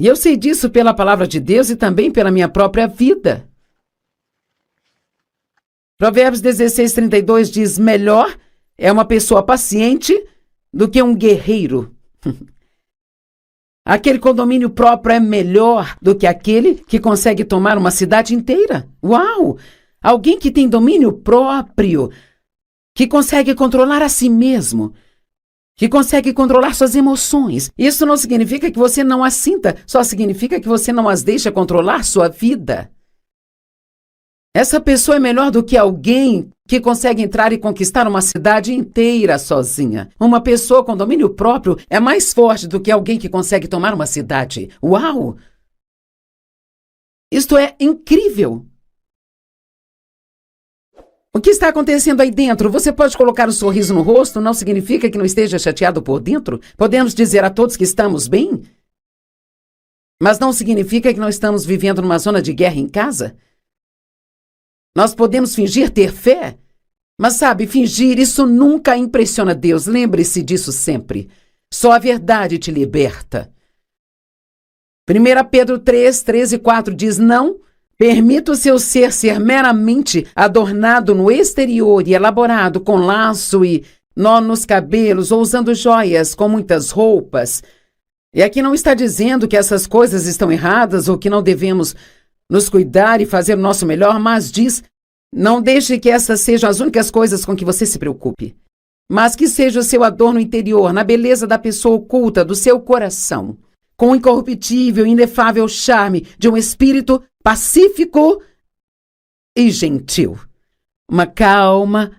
E eu sei disso pela palavra de Deus e também pela minha própria vida. Provérbios 16:32 diz, melhor é uma pessoa paciente do que um guerreiro. Aquele com domínio próprio é melhor do que aquele que consegue tomar uma cidade inteira. Uau! Alguém que tem domínio próprio, que consegue controlar a si mesmo, que consegue controlar suas emoções. Isso não significa que você não as sinta, só significa que você não as deixa controlar sua vida. Essa pessoa é melhor do que alguém que consegue entrar e conquistar uma cidade inteira sozinha. Uma pessoa com domínio próprio é mais forte do que alguém que consegue tomar uma cidade. Uau! Isto é incrível! O que está acontecendo aí dentro? Você pode colocar um sorriso no rosto, não significa que não esteja chateado por dentro? Podemos dizer a todos que estamos bem? Mas não significa que não estamos vivendo numa zona de guerra em casa? Nós podemos fingir ter fé, mas sabe, fingir, isso nunca impressiona Deus. Lembre-se disso sempre. Só a verdade te liberta. 1 Pedro 3, 13 e 4 diz, não permita o seu ser meramente adornado no exterior e elaborado com laço e nó nos cabelos ou usando joias com muitas roupas. E aqui não está dizendo que essas coisas estão erradas ou que não devemos nos cuidar e fazer o nosso melhor, mas diz, não deixe que essas sejam as únicas coisas com que você se preocupe, mas que seja o seu adorno interior, na beleza da pessoa oculta, do seu coração, com o incorruptível e inefável charme de um espírito pacífico e gentil. Uma calma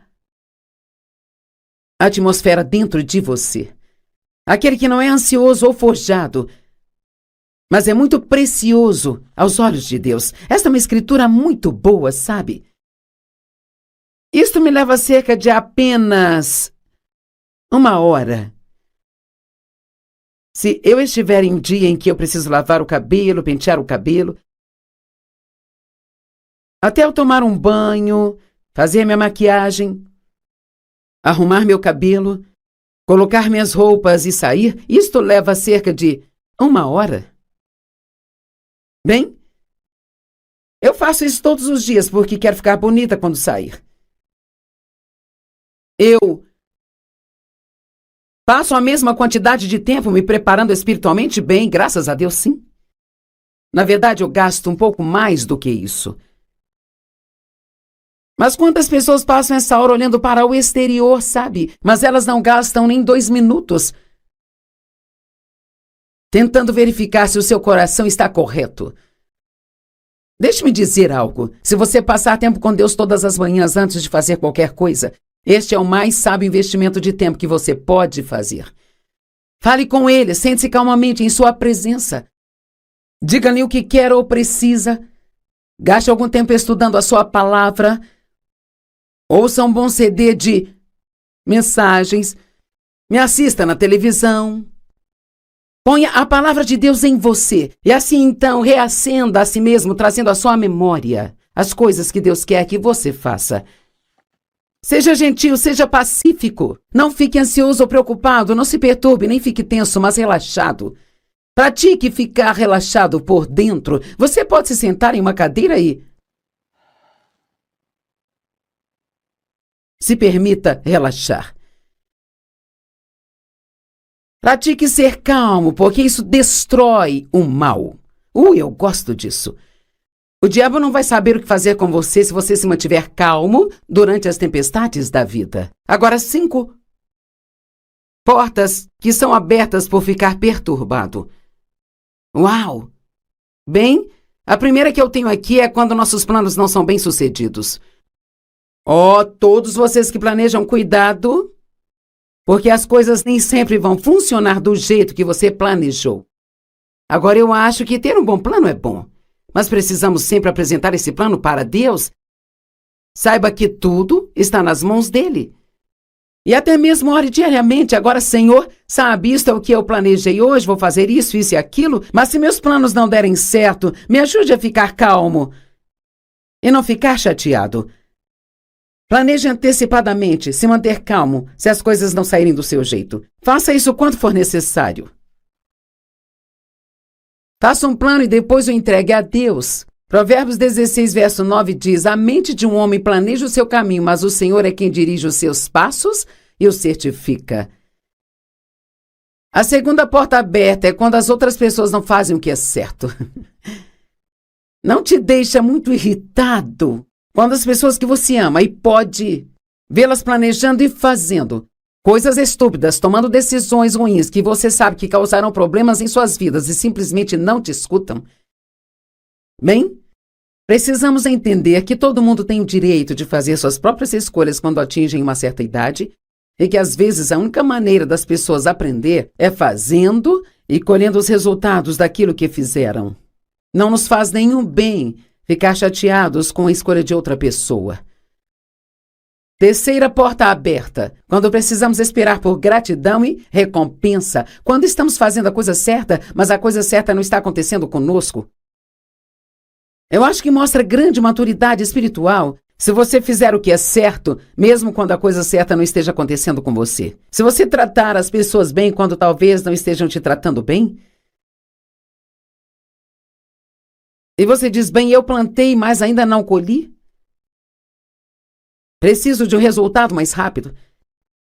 atmosfera dentro de você. Aquele que não é ansioso ou forjado, mas é muito precioso aos olhos de Deus. Esta é uma escritura muito boa, sabe? Isto me leva cerca de apenas 1 hora. Se eu estiver em um dia em que eu preciso lavar o cabelo, pentear o cabelo, até eu tomar um banho, fazer minha maquiagem, arrumar meu cabelo, colocar minhas roupas e sair, isto leva cerca de 1 hora. Bem, eu faço isso todos os dias porque quero ficar bonita quando sair. Eu passo a mesma quantidade de tempo me preparando espiritualmente bem, graças a Deus, sim. Na verdade, eu gasto um pouco mais do que isso. Mas quantas pessoas passam essa hora olhando para o exterior, sabe? Mas elas não gastam nem 2 minutos tentando verificar se o seu coração está correto. Deixe-me dizer algo. Se você passar tempo com Deus todas as manhãs antes de fazer qualquer coisa, este é o mais sábio investimento de tempo que você pode fazer. Fale com Ele, sente-se calmamente em sua presença. Diga-lhe o que quer ou precisa. Gaste algum tempo estudando a sua palavra. Ouça um bom CD de mensagens. Me assista na televisão. Ponha a palavra de Deus em você e assim então reacenda a si mesmo, trazendo à sua memória as coisas que Deus quer que você faça. Seja gentil, seja pacífico. Não fique ansioso ou preocupado, não se perturbe, nem fique tenso, mas relaxado. Pratique ficar relaxado por dentro. Você pode se sentar em uma cadeira e se permita relaxar. Pratique ser calmo, porque isso destrói o mal. Eu gosto disso. O diabo não vai saber o que fazer com você se você se mantiver calmo durante as tempestades da vida. Agora, 5 portas que são abertas por ficar perturbado. Uau! Bem, a primeira que eu tenho aqui é quando nossos planos não são bem-sucedidos. Todos vocês que planejam, cuidado, porque as coisas nem sempre vão funcionar do jeito que você planejou. Agora, eu acho que ter um bom plano é bom, mas precisamos sempre apresentar esse plano para Deus. Saiba que tudo está nas mãos dele. E até mesmo ore diariamente. Agora, Senhor, sabe, isto é o que eu planejei hoje, vou fazer isso e aquilo, mas se meus planos não derem certo, me ajude a ficar calmo e não ficar chateado. Planeje antecipadamente, se manter calmo, se as coisas não saírem do seu jeito. Faça isso quando for necessário. Faça um plano e depois o entregue a Deus. Provérbios 16, verso 9 diz: a mente de um homem planeja o seu caminho, mas o Senhor é quem dirige os seus passos e o certifica. A segunda porta aberta é quando as outras pessoas não fazem o que é certo. Não te deixa muito irritado quando as pessoas que você ama e pode vê-las planejando e fazendo coisas estúpidas, tomando decisões ruins que você sabe que causarão problemas em suas vidas e simplesmente não te escutam? Bem, precisamos entender que todo mundo tem o direito de fazer suas próprias escolhas quando atingem uma certa idade e que às vezes a única maneira das pessoas aprender é fazendo e colhendo os resultados daquilo que fizeram. Não nos faz nenhum bem ficar chateados com a escolha de outra pessoa. Terceira porta aberta, quando precisamos esperar por gratidão e recompensa, quando estamos fazendo a coisa certa, mas a coisa certa não está acontecendo conosco. Eu acho que mostra grande maturidade espiritual se você fizer o que é certo, mesmo quando a coisa certa não esteja acontecendo com você. Se você tratar as pessoas bem quando talvez não estejam te tratando bem. E você diz: bem, eu plantei, mas ainda não colhi. Preciso de um resultado mais rápido.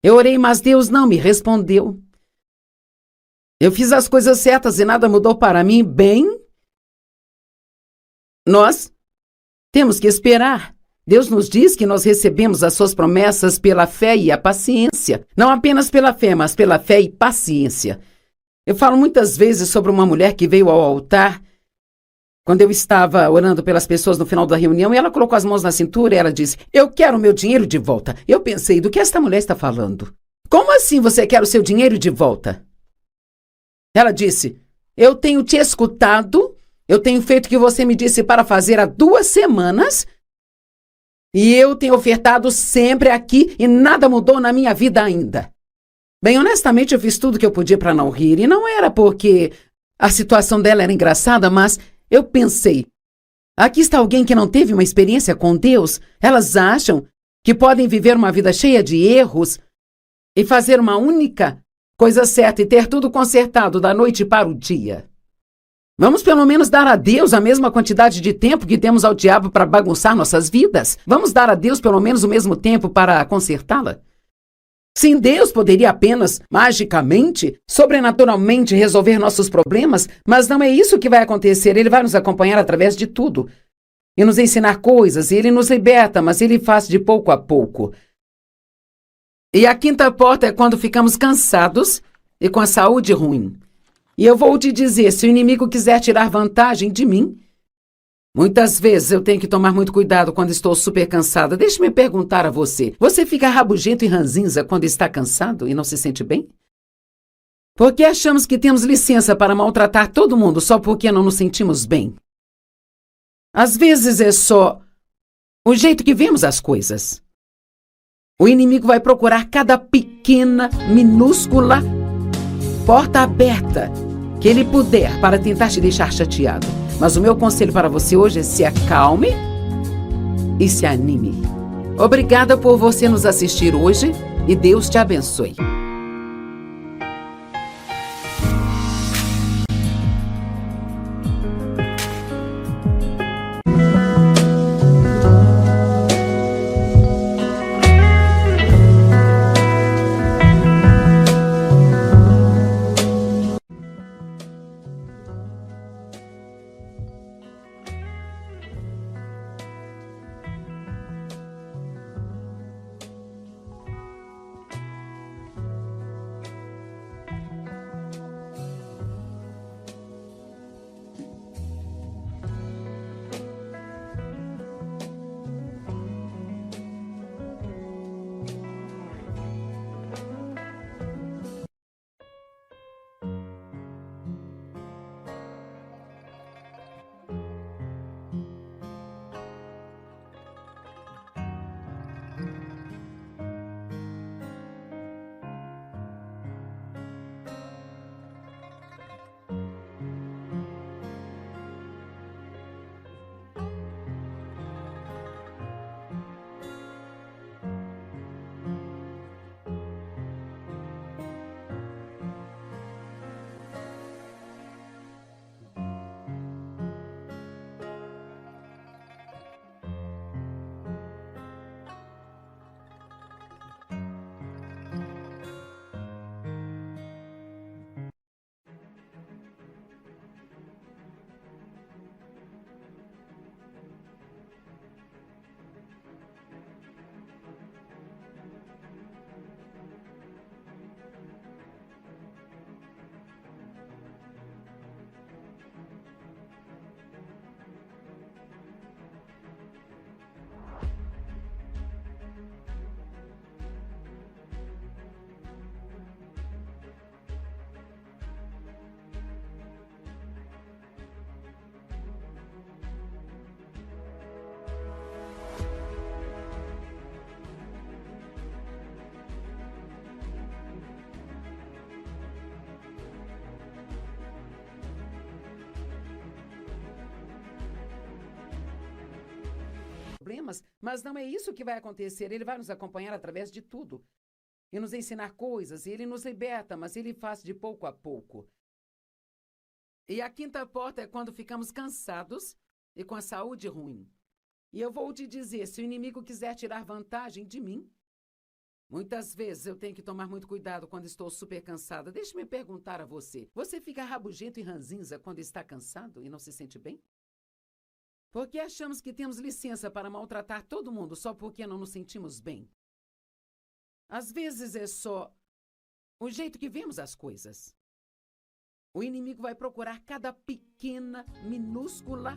Eu orei, mas Deus não me respondeu. Eu fiz as coisas certas e nada mudou para mim. Bem, nós temos que esperar. Deus nos diz que nós recebemos as suas promessas pela fé e a paciência. Não apenas pela fé, mas pela fé e paciência. Eu falo muitas vezes sobre uma mulher que veio ao altar quando eu estava orando pelas pessoas no final da reunião, e ela colocou as mãos na cintura e ela disse: eu quero o meu dinheiro de volta. Eu pensei: do que esta mulher está falando? Como assim você quer o seu dinheiro de volta? Ela disse: eu tenho te escutado, eu tenho feito o que você me disse para fazer há 2 semanas, e eu tenho ofertado sempre aqui e nada mudou na minha vida ainda. Bem, honestamente, eu fiz tudo o que eu podia para não rir, e não era porque a situação dela era engraçada, mas eu pensei: aqui está alguém que não teve uma experiência com Deus. Elas acham que podem viver uma vida cheia de erros e fazer uma única coisa certa e ter tudo consertado da noite para o dia. Vamos pelo menos dar a Deus a mesma quantidade de tempo que temos ao diabo para bagunçar nossas vidas? Vamos dar a Deus pelo menos o mesmo tempo para consertá-la? Sim, Deus poderia apenas, magicamente, sobrenaturalmente resolver nossos problemas, mas não é isso que vai acontecer. Ele vai nos acompanhar através de tudo e nos ensinar coisas, e Ele nos liberta, mas Ele faz de pouco a pouco. E a quinta porta é quando ficamos cansados e com a saúde ruim. E eu vou te dizer, se o inimigo quiser tirar vantagem de mim, muitas vezes eu tenho que tomar muito cuidado quando estou super cansada. Deixe-me perguntar a você, você fica rabugento e ranzinza quando está cansado e não se sente bem? Por que achamos que temos licença para maltratar todo mundo só porque não nos sentimos bem? Às vezes é só o jeito que vemos as coisas. O inimigo vai procurar cada pequena, minúscula porta aberta que ele puder para tentar te deixar chateado. Mas o meu conselho para você hoje é se acalme e se anime. Obrigada por você nos assistir hoje e Deus te abençoe. Problemas, mas não é isso que vai acontecer. Ele vai nos acompanhar através de tudo e nos ensinar coisas, e ele nos liberta, mas ele faz de pouco a pouco. E a quinta porta é quando ficamos cansados e com a saúde ruim. E eu vou te dizer, se o inimigo quiser tirar vantagem de mim, muitas vezes eu tenho que tomar muito cuidado quando estou super cansada. Deixe-me perguntar a você, você fica rabugento e ranzinza quando está cansado e não se sente bem? Por que achamos que temos licença para maltratar todo mundo só porque não nos sentimos bem? Às vezes é só o jeito que vemos as coisas. O inimigo vai procurar cada pequena, minúscula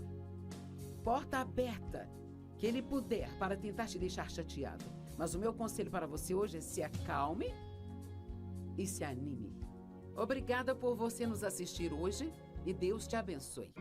porta aberta que ele puder para tentar te deixar chateado. Mas o meu conselho para você hoje é se acalme e se anime. Obrigada por você nos assistir hoje e Deus te abençoe.